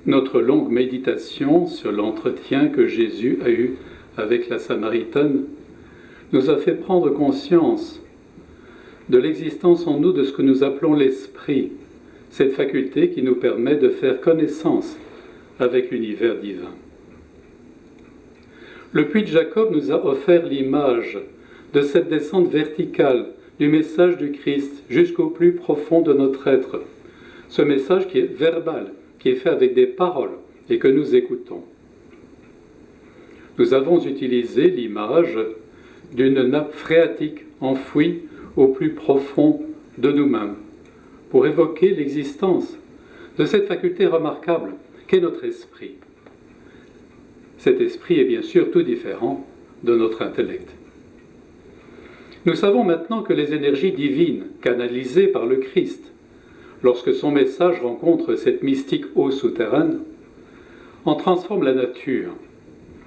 Notre longue méditation sur l'entretien que Jésus a eu avec la Samaritaine nous a fait prendre conscience de l'existence en nous de ce que nous appelons l'esprit, cette faculté qui nous permet de faire connaissance avec l'univers divin. Le puits de Jacob nous a offert l'image de cette descente verticale du message du Christ jusqu'au plus profond de notre être. Ce message qui est verbal, qui est fait avec des paroles et que nous écoutons. Nous avons utilisé l'image d'une nappe phréatique enfouie au plus profond de nous-mêmes pour évoquer l'existence de cette faculté remarquable qu'est notre esprit. Cet esprit est bien sûr tout différent de notre intellect. Nous savons maintenant que les énergies divines canalisées par le Christ, lorsque son message rencontre cette mystique eau souterraine, en transforme la nature.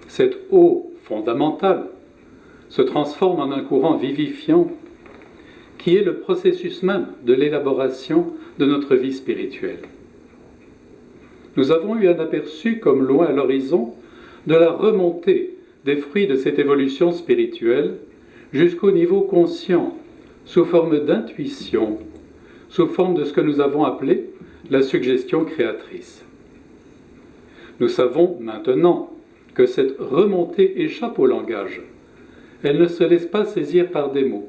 Cette eau fondamentale se transforme en un courant vivifiant qui est le processus même de l'élaboration de notre vie spirituelle. Nous avons eu un aperçu, comme loin à l'horizon, de la remontée des fruits de cette évolution spirituelle jusqu'au niveau conscient, sous forme d'intuition, sous forme de ce que nous avons appelé la suggestion créatrice. Nous savons maintenant que cette remontée échappe au langage. Elle ne se laisse pas saisir par des mots,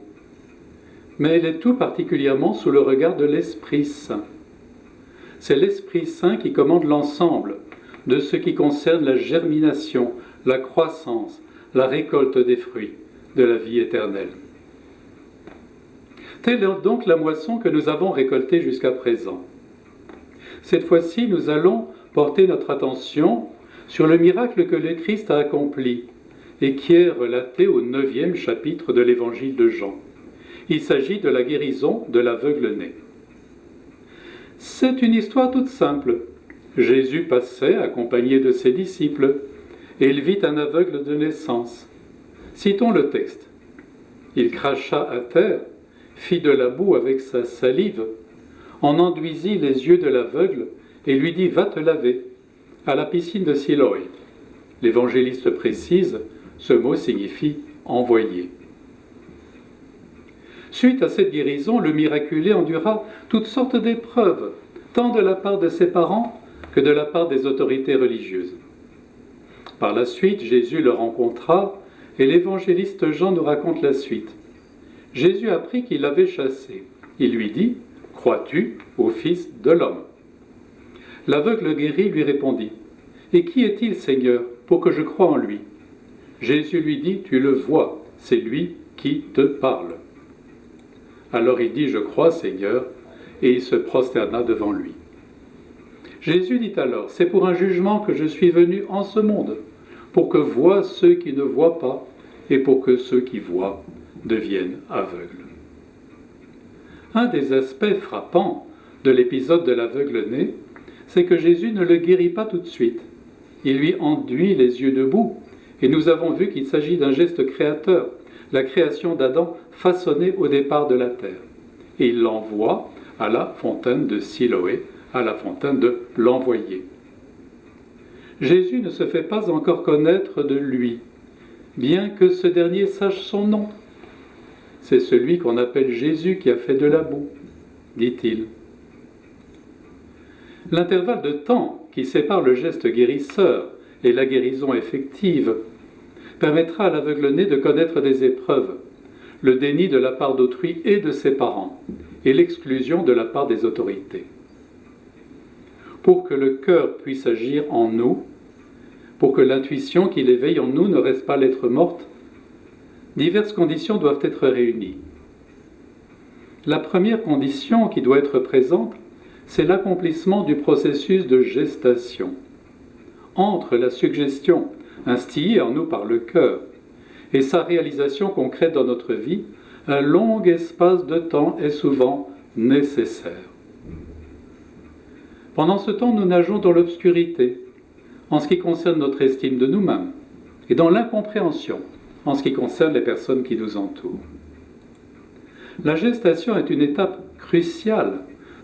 mais elle est tout particulièrement sous le regard de l'Esprit Saint. C'est l'Esprit Saint qui commande l'ensemble de ce qui concerne la germination, la croissance, la récolte des fruits de la vie éternelle. Telle est donc la moisson que nous avons récoltée jusqu'à présent. Cette fois-ci, nous allons porter notre attention sur le miracle que le Christ a accompli et qui est relaté au 9e chapitre de l'Évangile de Jean. Il s'agit de la guérison de l'aveugle-né. C'est une histoire toute simple. Jésus passait accompagné de ses disciples et il vit un aveugle de naissance. Citons le texte. Il cracha à terre, fit de la boue avec sa salive, en enduisit les yeux de l'aveugle et lui dit « Va te laver » à la piscine de Siloé. L'évangéliste précise, ce mot signifie « envoyer ». Suite à cette guérison, le miraculé endura toutes sortes d'épreuves, tant de la part de ses parents que de la part des autorités religieuses. Par la suite, Jésus le rencontra et l'évangéliste Jean nous raconte la suite. Jésus apprit qu'il l'avait chassé. Il lui dit « Crois-tu au Fils de l'homme » L'aveugle guéri lui répondit « Et qui est-il, Seigneur, pour que je croie en lui » Jésus lui dit « Tu le vois, c'est lui qui te parle. » Alors il dit « Je crois, Seigneur » et il se prosterna devant lui. Jésus dit alors « C'est pour un jugement que je suis venu en ce monde, pour que voient ceux qui ne voient pas et pour que ceux qui voient deviennent aveugles. » Un des aspects frappants de l'épisode de l'aveugle-né, c'est que Jésus ne le guérit pas tout de suite. Il lui enduit les yeux de boue, et nous avons vu qu'il s'agit d'un geste créateur, la création d'Adam façonnée au départ de la terre. Et il l'envoie à la fontaine de Siloé, à la fontaine de l'envoyé. Jésus ne se fait pas encore connaître de lui, bien que ce dernier sache son nom. C'est celui qu'on appelle Jésus qui a fait de la boue, dit-il. L'intervalle de temps qui sépare le geste guérisseur et la guérison effective permettra à l'aveugle-né de connaître des épreuves, le déni de la part d'autrui et de ses parents, et l'exclusion de la part des autorités. Pour que le cœur puisse agir en nous, pour que l'intuition qui l'éveille en nous ne reste pas lettre morte, diverses conditions doivent être réunies. La première condition qui doit être présente, c'est l'accomplissement du processus de gestation. Entre la suggestion instillée en nous par le cœur et sa réalisation concrète dans notre vie, un long espace de temps est souvent nécessaire. Pendant ce temps, nous nageons dans l'obscurité, en ce qui concerne notre estime de nous-mêmes, et dans l'incompréhension, en ce qui concerne les personnes qui nous entourent. La gestation est une étape cruciale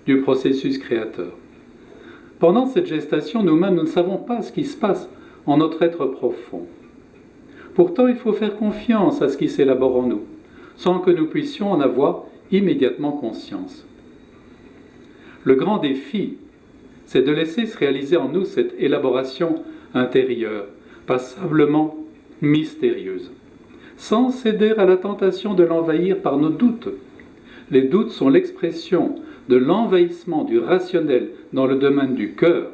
du processus créateur. Pendant cette gestation, nous-mêmes, nous ne savons pas ce qui se passe en notre être profond. Pourtant, il faut faire confiance à ce qui s'élabore en nous, sans que nous puissions en avoir immédiatement conscience. Le grand défi, c'est de laisser se réaliser en nous cette élaboration intérieure, passablement mystérieuse, sans céder à la tentation de l'envahir par nos doutes. Les doutes sont l'expression de l'envahissement du rationnel dans le domaine du cœur,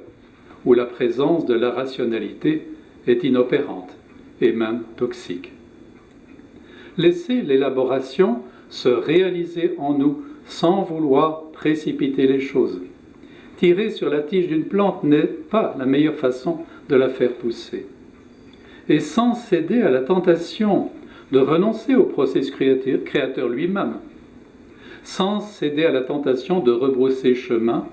où la présence de la rationalité est inopérante et même toxique. Laisser l'élaboration se réaliser en nous sans vouloir précipiter les choses. Tirer sur la tige d'une plante n'est pas la meilleure façon de la faire pousser. Et sans céder à la tentation de renoncer au processus créateur lui-même, sans céder à la tentation de rebrousser chemin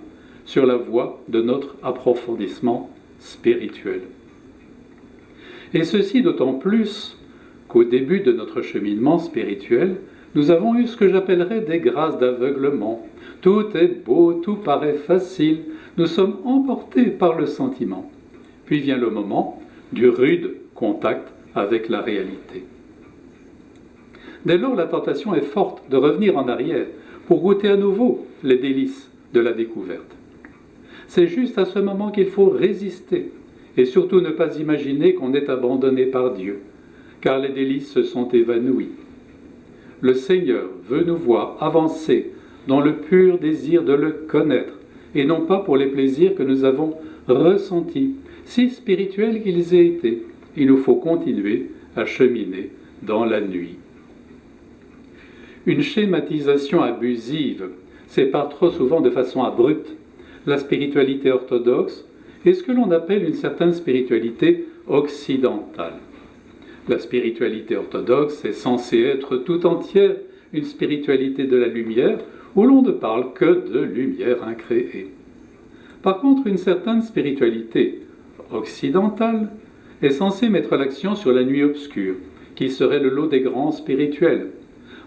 sur la voie de notre approfondissement spirituel. Et ceci d'autant plus qu'au début de notre cheminement spirituel, nous avons eu ce que j'appellerais des grâces d'aveuglement. Tout est beau, tout paraît facile, nous sommes emportés par le sentiment. Puis vient le moment du rude contact avec la réalité. Dès lors, la tentation est forte de revenir en arrière pour goûter à nouveau les délices de la découverte. C'est juste à ce moment qu'il faut résister et surtout ne pas imaginer qu'on est abandonné par Dieu, car les délices se sont évanouies. Le Seigneur veut nous voir avancer dans le pur désir de le connaître, et non pas pour les plaisirs que nous avons ressentis, si spirituels qu'ils aient été. Il nous faut continuer à cheminer dans la nuit. Une schématisation abusive sépare trop souvent de façon abrupte la spiritualité orthodoxe et ce que l'on appelle une certaine spiritualité occidentale. La spiritualité orthodoxe est censée être tout entière une spiritualité de la lumière où l'on ne parle que de lumière incréée. Par contre, une certaine spiritualité occidentale est censée mettre l'accent sur la nuit obscure, qui serait le lot des grands spirituels,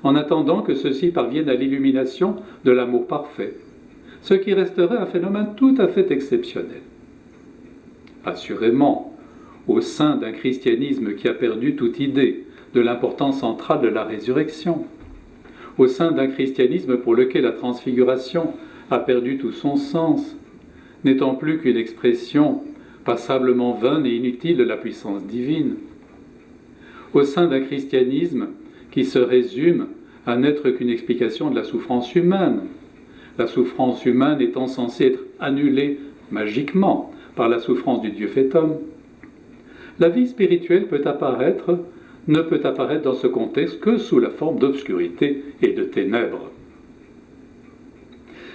en attendant que ceux-ci parviennent à l'illumination de l'amour parfait, ce qui resterait un phénomène tout à fait exceptionnel. Assurément, au sein d'un christianisme qui a perdu toute idée de l'importance centrale de la résurrection, au sein d'un christianisme pour lequel la transfiguration a perdu tout son sens, n'étant plus qu'une expression passablement vaine et inutile de la puissance divine, au sein d'un christianisme qui se résume à n'être qu'une explication de la souffrance humaine, la souffrance humaine étant censée être annulée magiquement par la souffrance du Dieu fait homme. La vie spirituelle ne peut apparaître dans ce contexte que sous la forme d'obscurité et de ténèbres.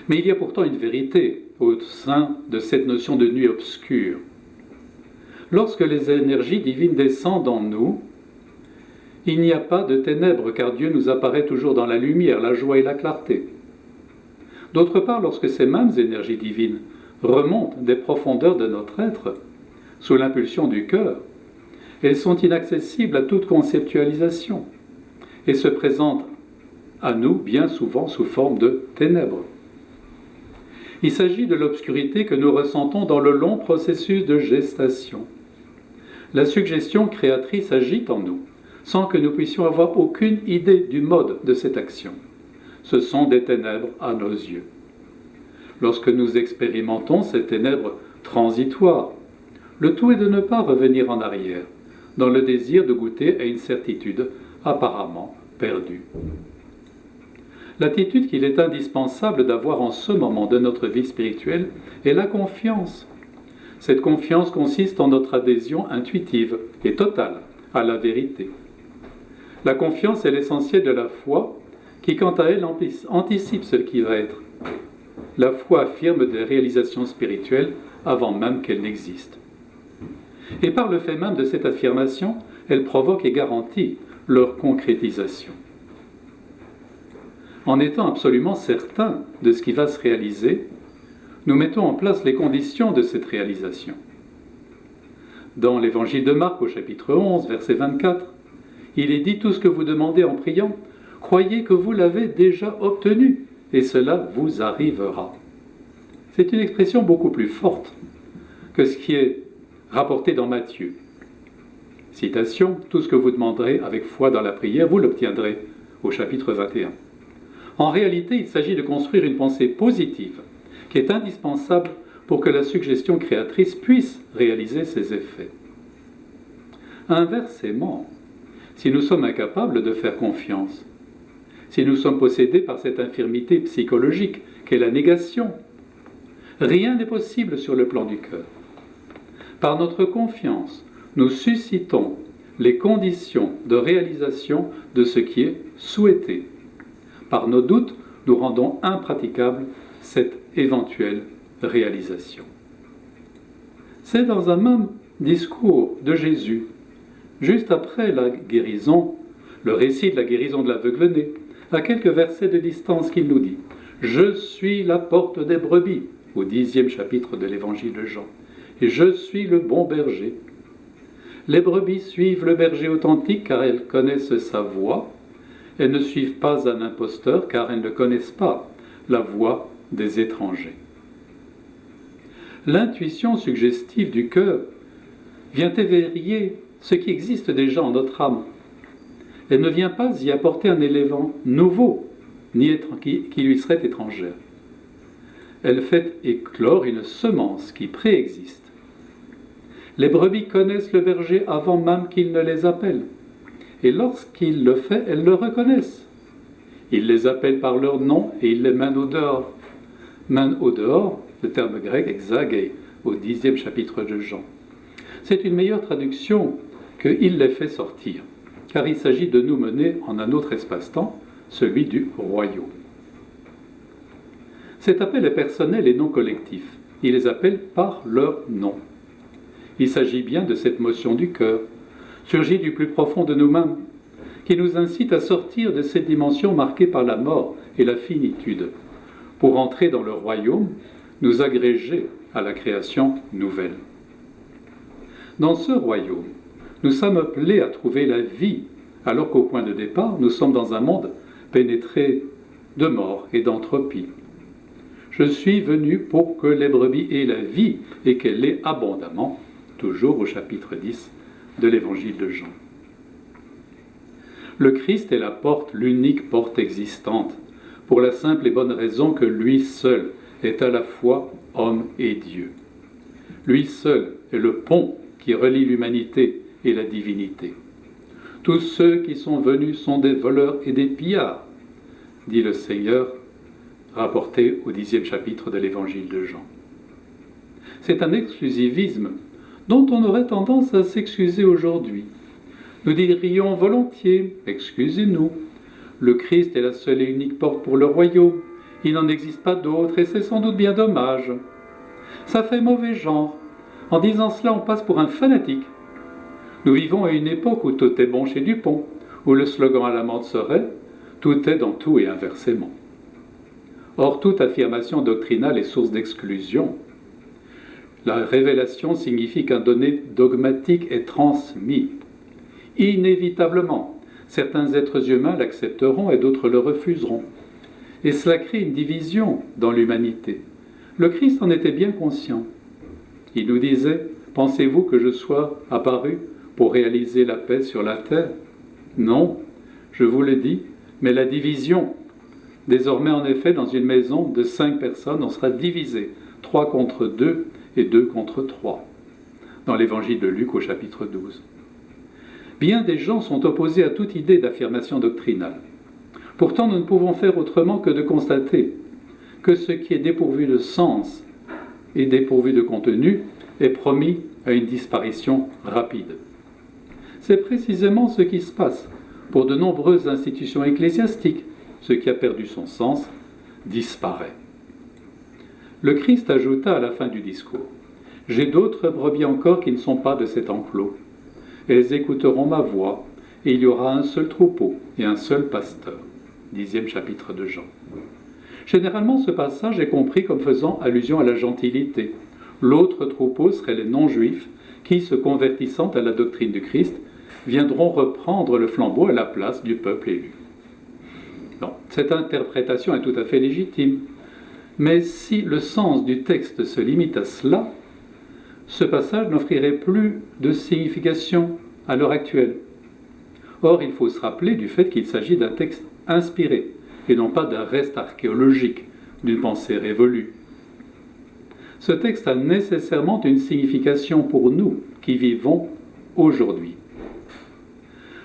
Mais il y a pourtant une vérité au sein de cette notion de nuit obscure. Lorsque les énergies divines descendent en nous, il n'y a pas de ténèbres, car Dieu nous apparaît toujours dans la lumière, la joie et la clarté. D'autre part, lorsque ces mêmes énergies divines remontent des profondeurs de notre être, sous l'impulsion du cœur, elles sont inaccessibles à toute conceptualisation et se présentent à nous bien souvent sous forme de ténèbres. Il s'agit de l'obscurité que nous ressentons dans le long processus de gestation. La suggestion créatrice agit en nous, sans que nous puissions avoir aucune idée du mode de cette action. Ce sont des ténèbres à nos yeux. Lorsque nous expérimentons ces ténèbres transitoires, le tout est de ne pas revenir en arrière, dans le désir de goûter à une certitude apparemment perdue. L'attitude qu'il est indispensable d'avoir en ce moment de notre vie spirituelle est la confiance. Cette confiance consiste en notre adhésion intuitive et totale à la vérité. La confiance est l'essentiel de la foi qui, quant à elle, anticipe ce qui va être. La foi affirme des réalisations spirituelles avant même qu'elles n'existent. Et par le fait même de cette affirmation, elle provoque et garantit leur concrétisation. En étant absolument certains de ce qui va se réaliser, nous mettons en place les conditions de cette réalisation. Dans l'évangile de Marc au chapitre 11, verset 24, il est dit « Tout ce que vous demandez en priant, croyez que vous l'avez déjà obtenu, et cela vous arrivera. » C'est une expression beaucoup plus forte que ce qui est rapporté dans Matthieu. Citation, tout ce que vous demanderez avec foi dans la prière, vous l'obtiendrez au chapitre 21. En réalité, il s'agit de construire une pensée positive qui est indispensable pour que la suggestion créatrice puisse réaliser ses effets. Inversement, si nous sommes incapables de faire confiance, si nous sommes possédés par cette infirmité psychologique qu'est la négation, rien n'est possible sur le plan du cœur. Par notre confiance, nous suscitons les conditions de réalisation de ce qui est souhaité. Par nos doutes, nous rendons impraticable cette éventuelle réalisation. C'est dans un même discours de Jésus, juste après la guérison, le récit de la guérison de l'aveugle-né, à quelques versets de distance qu'il nous dit « Je suis la porte des brebis » au 10e chapitre de l'évangile de Jean. « Et je suis le bon berger. Les brebis suivent le berger authentique car elles connaissent sa voix. Elles ne suivent pas un imposteur car elles ne connaissent pas la voix des étrangers. » L'intuition suggestive du cœur vient éveiller ce qui existe déjà en notre âme. Elle ne vient pas y apporter un élément nouveau, ni qui lui serait étrangère. Elle fait éclore une semence qui préexiste. Les brebis connaissent le berger avant même qu'il ne les appelle. Et lorsqu'il le fait, elles le reconnaissent. Il les appelle par leur nom et il les mène au dehors. Mène au dehors, le terme grec exagé, au 10e chapitre de Jean. C'est une meilleure traduction que « il les fait sortir », car il s'agit de nous mener en un autre espace-temps, celui du royaume. Cet appel est personnel et non collectif. Il les appelle par leur nom. Il s'agit bien de cette motion du cœur, surgie du plus profond de nous-mêmes, qui nous incite à sortir de cette dimension marquée par la mort et la finitude, pour entrer dans le royaume, nous agréger à la création nouvelle. Dans ce royaume, nous sommes appelés à trouver la vie, alors qu'au point de départ, nous sommes dans un monde pénétré de mort et d'entropie. Je suis venu pour que les brebis aient la vie et qu'elle l'ait abondamment, toujours au chapitre 10 de l'évangile de Jean. Le Christ est la porte, l'unique porte existante, pour la simple et bonne raison que lui seul est à la fois homme et Dieu. Lui seul est le pont qui relie l'humanité et la divinité. Tous ceux qui sont venus sont des voleurs et des pillards, dit le Seigneur, rapporté au 10e chapitre de l'évangile de Jean. C'est un exclusivisme dont on aurait tendance à s'excuser aujourd'hui. Nous dirions volontiers, excusez-nous, le Christ est la seule et unique porte pour le royaume, il n'en existe pas d'autre et c'est sans doute bien dommage. Ça fait mauvais genre. En disant cela, on passe pour un fanatique. Nous vivons à une époque où tout est bon chez Dupont, où le slogan à la mode serait « tout est dans tout et inversement ». Or, toute affirmation doctrinale est source d'exclusion. La révélation signifie qu'un donné dogmatique est transmis. Inévitablement, certains êtres humains l'accepteront et d'autres le refuseront. Et cela crée une division dans l'humanité. Le Christ en était bien conscient. Il nous disait « Pensez-vous que je sois apparu pour réaliser la paix sur la terre ? Non, je vous le dis, mais la division. Désormais, en effet, dans une maison de 5 personnes, on sera divisé, 3 contre 2 et 2 contre 3, dans l'évangile de Luc au chapitre 12. Bien des gens sont opposés à toute idée d'affirmation doctrinale. Pourtant, nous ne pouvons faire autrement que de constater que ce qui est dépourvu de sens et dépourvu de contenu est promis à une disparition rapide. C'est précisément ce qui se passe pour de nombreuses institutions ecclésiastiques. Ce qui a perdu son sens disparaît. Le Christ ajouta à la fin du discours « J'ai d'autres brebis encore qui ne sont pas de cet enclos. Elles écouteront ma voix, et il y aura un seul troupeau et un seul pasteur. » 10e chapitre de Jean. Généralement, ce passage est compris comme faisant allusion à la gentilité. L'autre troupeau serait les non-juifs qui, se convertissant à la doctrine du Christ, viendront reprendre le flambeau à la place du peuple élu. Non, cette interprétation est tout à fait légitime, Mais si le sens du texte se limite à cela, ce passage n'offrirait plus de signification à l'heure actuelle. Or, il faut se rappeler du fait qu'il s'agit d'un texte inspiré, et non pas d'un reste archéologique d'une pensée révolue. Ce texte a nécessairement une signification pour nous qui vivons aujourd'hui.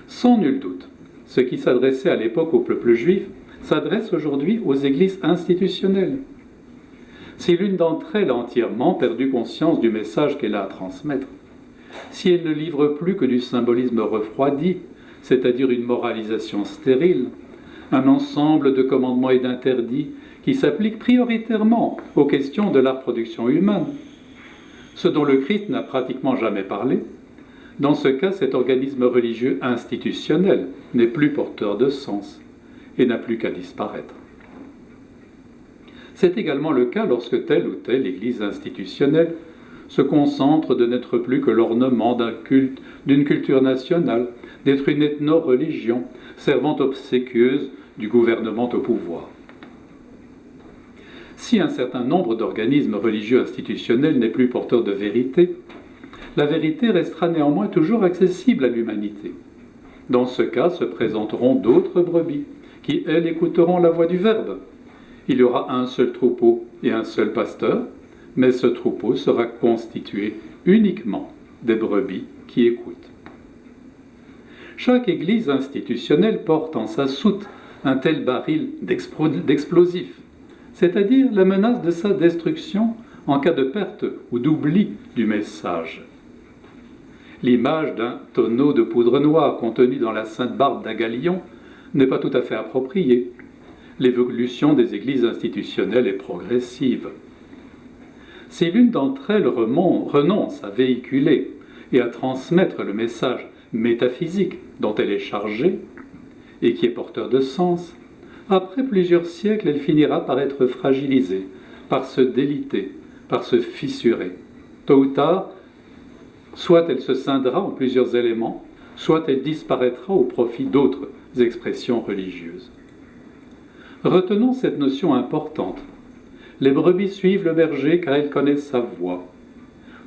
Sans nul doute, ce qui s'adressait à l'époque au peuple juif s'adresse aujourd'hui aux églises institutionnelles. Si l'une d'entre elles a entièrement perdu conscience du message qu'elle a à transmettre, si elle ne livre plus que du symbolisme refroidi, c'est-à-dire une moralisation stérile, un ensemble de commandements et d'interdits qui s'appliquent prioritairement aux questions de la reproduction humaine, ce dont le Christ n'a pratiquement jamais parlé, dans ce cas, cet organisme religieux institutionnel n'est plus porteur de sens et n'a plus qu'à disparaître. C'est également le cas lorsque telle ou telle église institutionnelle se concentre de n'être plus que l'ornement d'un culte, d'une culture nationale, d'être une ethno-religion servant obséquieuse du gouvernement au pouvoir. Si un certain nombre d'organismes religieux institutionnels n'est plus porteur de vérité, la vérité restera néanmoins toujours accessible à l'humanité. Dans ce cas se présenteront d'autres brebis, qui, elles, écouteront la voix du Verbe. Il y aura un seul troupeau et un seul pasteur, mais ce troupeau sera constitué uniquement des brebis qui écoutent. Chaque église institutionnelle porte en sa soute un tel baril d'explosifs, c'est-à-dire la menace de sa destruction en cas de perte ou d'oubli du message. L'image d'un tonneau de poudre noire contenu dans la sainte barbe d'un galion n'est pas tout à fait appropriée. L'évolution des églises institutionnelles est progressive. Si l'une d'entre elles renonce à véhiculer et à transmettre le message métaphysique dont elle est chargée et qui est porteur de sens, après plusieurs siècles, elle finira par être fragilisée, par se déliter, par se fissurer. Tôt ou tard, soit elle se scindra en plusieurs éléments, soit elle disparaîtra au profit d'autres expressions religieuses. Retenons cette notion importante. Les brebis suivent le berger car elles connaissent sa voix.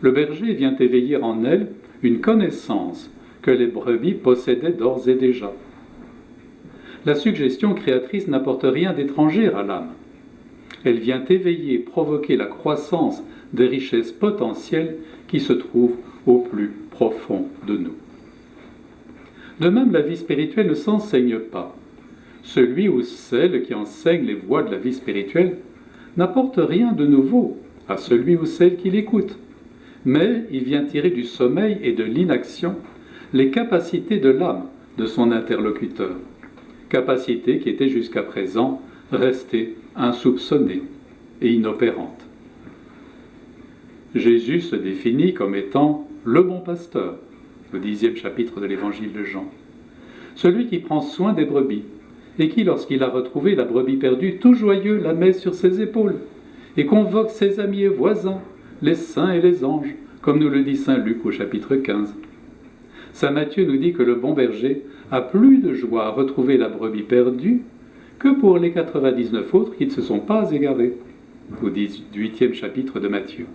Le berger vient éveiller en elles une connaissance que les brebis possédaient d'ores et déjà. La suggestion créatrice n'apporte rien d'étranger à l'âme. Elle vient éveiller et provoquer la croissance des richesses potentielles qui se trouvent au plus profond de nous. De même, la vie spirituelle ne s'enseigne pas. Celui ou celle qui enseigne les voies de la vie spirituelle n'apporte rien de nouveau à celui ou celle qui l'écoute, mais il vient tirer du sommeil et de l'inaction les capacités de l'âme de son interlocuteur, capacités qui étaient jusqu'à présent restées insoupçonnées et inopérantes. Jésus se définit comme étant le bon pasteur, au 10e chapitre de l'évangile de Jean, celui qui prend soin des brebis, et qui, lorsqu'il a retrouvé la brebis perdue, tout joyeux la met sur ses épaules, et convoque ses amis et voisins, les saints et les anges, comme nous le dit saint Luc au chapitre 15. Saint Matthieu nous dit que le bon berger a plus de joie à retrouver la brebis perdue que pour les 99 autres qui ne se sont pas égarés, au 18e chapitre de Matthieu.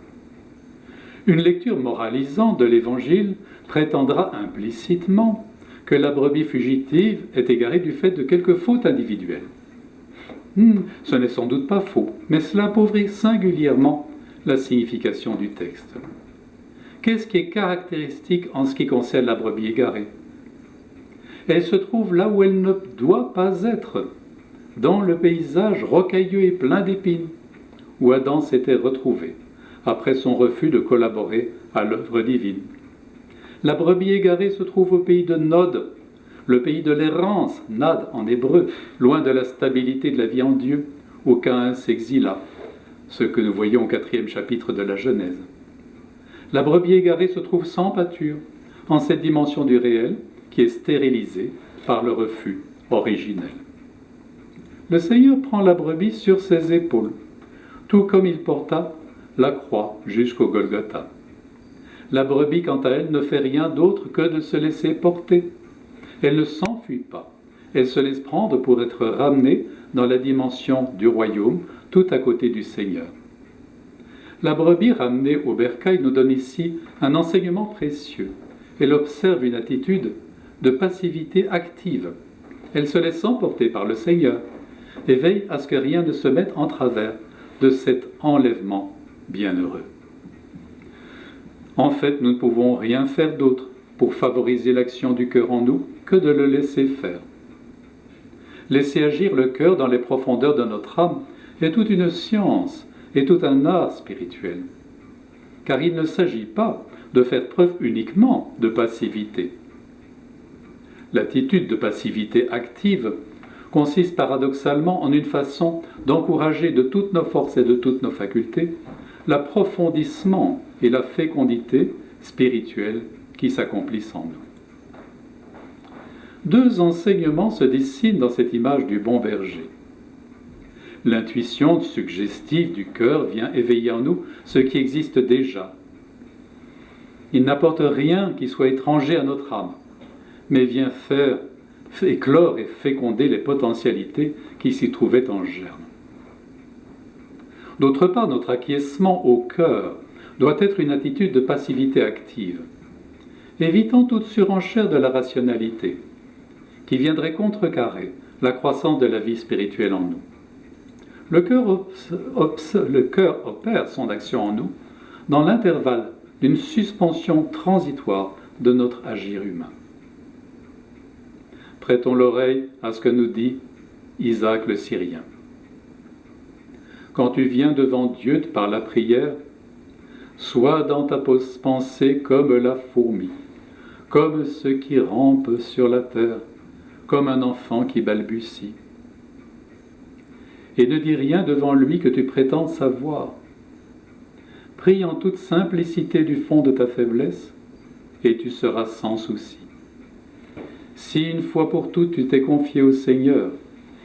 Une lecture moralisante de l'Évangile prétendra implicitement que la brebis fugitive est égarée du fait de quelques fautes individuelles. Ce n'est sans doute pas faux, mais cela appauvrit singulièrement la signification du texte. Qu'est-ce qui est caractéristique en ce qui concerne la brebis égarée? Elle se trouve là où elle ne doit pas être, dans le paysage rocailleux et plein d'épines, où Adam s'était retrouvé, après son refus de collaborer à l'œuvre divine. La brebis égarée se trouve au pays de Nod, le pays de l'errance, Nad en hébreu, loin de la stabilité de la vie en Dieu, où Caïn s'exila, ce que nous voyons au 4e chapitre de la Genèse. La brebis égarée se trouve sans pâture, en cette dimension du réel qui est stérilisée par le refus originel. Le Seigneur prend la brebis sur ses épaules, tout comme il porta la croix jusqu'au Golgotha. La brebis, quant à elle, ne fait rien d'autre que de se laisser porter. Elle ne s'enfuit pas, Elle se laisse prendre pour être ramenée dans la dimension du royaume, tout à côté du Seigneur. La brebis ramenée au bercail nous donne ici un enseignement précieux. Elle observe une attitude de passivité active. Elle se laisse emporter par le Seigneur et veille à ce que rien ne se mette en travers de cet enlèvement bienheureux. En fait, nous ne pouvons rien faire d'autre pour favoriser l'action du cœur en nous que de le laisser faire. Laisser agir le cœur dans les profondeurs de notre âme est toute une science et tout un art spirituel. Car il ne s'agit pas de faire preuve uniquement de passivité. L'attitude de passivité active consiste paradoxalement en une façon d'encourager de toutes nos forces et de toutes nos facultés l'approfondissement et la fécondité spirituelle qui s'accomplissent en nous. Deux enseignements se dessinent dans cette image du bon berger. L'intuition suggestive du cœur vient éveiller en nous ce qui existe déjà. Il n'apporte rien qui soit étranger à notre âme, mais vient faire éclore et féconder les potentialités qui s'y trouvaient en germe. D'autre part, notre acquiescement au cœur doit être une attitude de passivité active, évitant toute surenchère de la rationalité, qui viendrait contrecarrer la croissance de la vie spirituelle en nous. Le cœur opère son action en nous dans l'intervalle d'une suspension transitoire de notre agir humain. Prêtons l'oreille à ce que nous dit Isaac le Syrien. Quand tu viens devant Dieu par la prière, sois dans ta pensée comme la fourmi, comme ce qui rampe sur la terre, comme un enfant qui balbutie. Et ne dis rien devant lui que tu prétends savoir. Prie en toute simplicité du fond de ta faiblesse, et tu seras sans souci. Si une fois pour toutes tu t'es confié au Seigneur,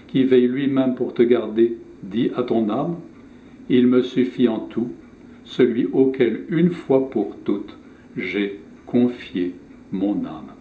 qui veille lui-même pour te garder, dis à ton âme, il me suffit en tout, celui auquel une fois pour toutes j'ai confié mon âme.